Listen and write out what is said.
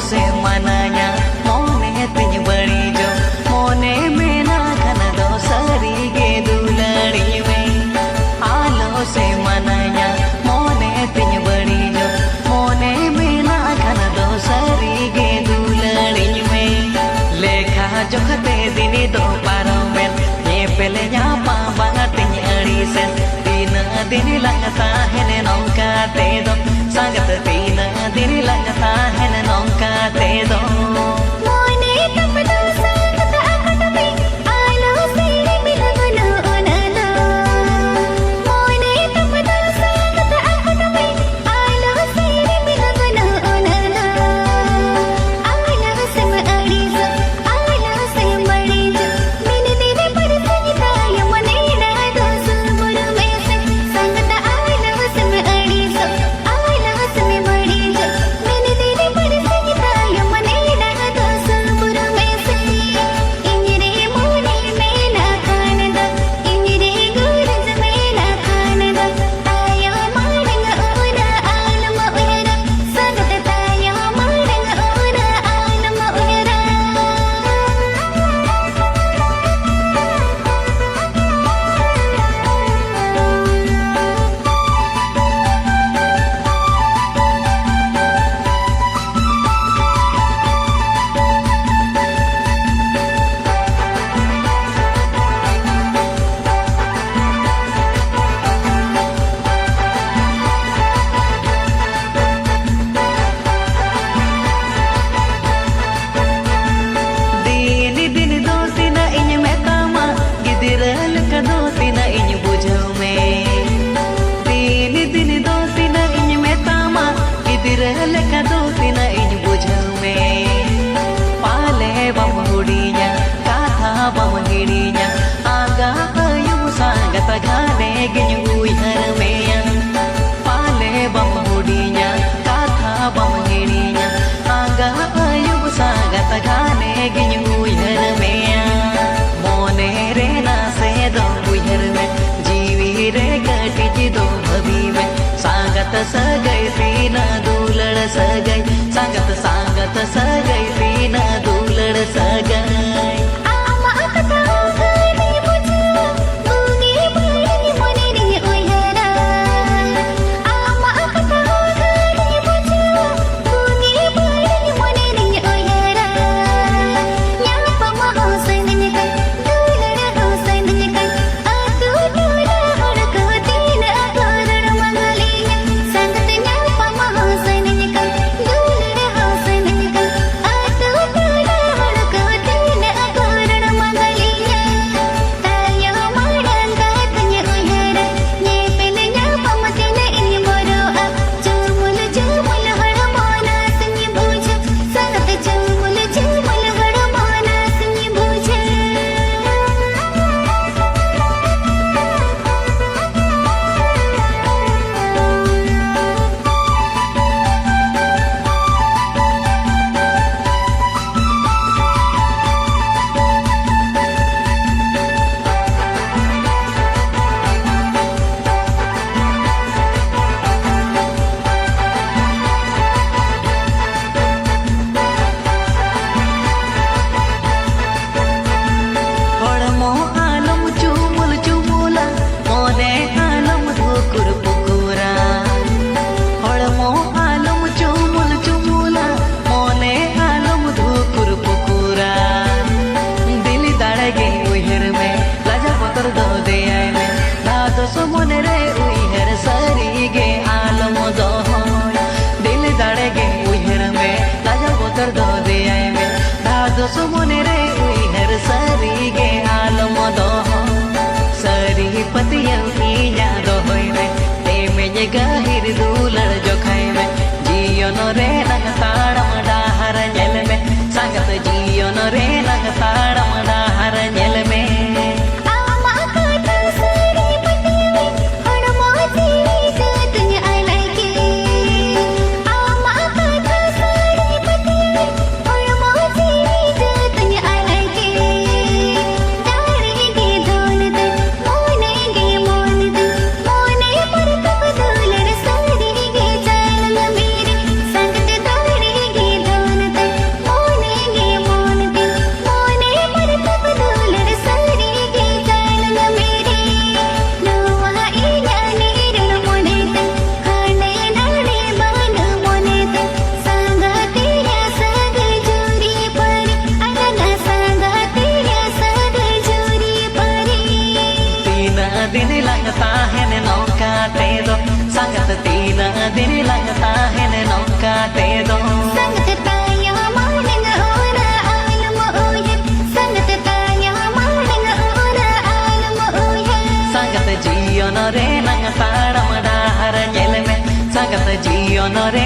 से मनाया मोने तिन बड़ी जो मोने में ना खन दो सरी गे दुलड़ी में आलो से मनाया मोने तिन बड़ी जो मोने में ना खन दो सरी गे दुलड़ी में लेखा जोखते दिनी दो पारो में ये पहले यहाँ पापा तिन अड़ी से तीन दिन लगता है नौका ते दो संगत तीन दिन लगता है नौका ते दो मोने तब दो संगत अकट में आलो सेरे मिलगनो ओनलो मोने तब दो संगत अकट में आलो सेरे मिलगनो ओनलो आलो से मड़ी जो आलो से मड़ी जो मैंने तेरे पर सजता यमने ना दो सुबुर में से संगत आलो से मड़ी जो आलो से मड़ी जो मैंने तेरे पर सजता यमने ना दो सुबुर में से इंजरे मोने में ना खान दो इंजरे गुरज में ना खान दो ताया मारंग ओना आलम उयरा संगत ताया मारंग ओना आलम उयरा दिन दिन दोस्ती ना इन में तामा गिदिरल का दोस्ती ना इन बुझो में दिन दिन दोस्ती ना इन में तामा गिदिरल का दोस्ती ना इन बुझो में पाले बम हुड़िया काथा बम हिड़िया आगा आयु सांगत घाने गिन उइहर में पाले बम हुड़िया काथा बम हिड़िया आगा आयु सांगत घाने गिन उइहर में मोने रे ना से दो उइहर में जीवी रे कटी दो भवी में सांगत सगई पीना दूलड़ सगई सांगत सांगत सगई पीना दूलड़ सगई आमा कथा गाने बुझो गुनी बड़ी मोने रे उयरा आमा कथा गाने बुझो गुनी बड़ी मोने रे उयरा न्यापा महोसन निकल दूलड़ होसन निकल आतु दूला हड़को तीन अगोरण मंगलिया संगत न्यापा महोसन निकल दूलड़ होसन निकल आतु दूला हड़को तीन अगोरण मंगलिया ताया मारंग तन्य उयरा ने पेले न्यापा मतिन इन मोरो अब चुमुल चुमुल हड़मोना संग बुझ संगत चुमुल चुमुल हड़मोना संग बुझ हड़मो आलम चुमुल चुमुला मोने आलम धुकुर पुकुरा हड़मो आलम चुमुल चुमुला मोने आलम धुकुर पुकुरा दिल दाड़गे उइहर में लाजा पतर दो दे आए में दादो सुमने रे उइहर सरी गे आलम दो दिल दाड़गे उइहर में लाजा पतर दो दे आए में दादो सुमने रे उइहर सरी गे आलम दो सरी पतिया पीया दो होई में ते में ये गहिर दूलड़ जो खाए में जियो नो रे नग ताड़म डाहर जेल में संगत जियो नो रे नग ताड़म डाहर जेल में आमा कथा सरी पतिवे हड़मो जीवी का तुझ आलाके आमा कथा सरी पतिवे हड़मो जीवी का तुझ आलाके दारेगे धोन दन मोने गे मोन दन मोने पर तब दूलड़ सरी गे जान मेरे संगत दारेगे धोन जीवन रे नंग ताड़म डाहर चल में संगत जीवन रे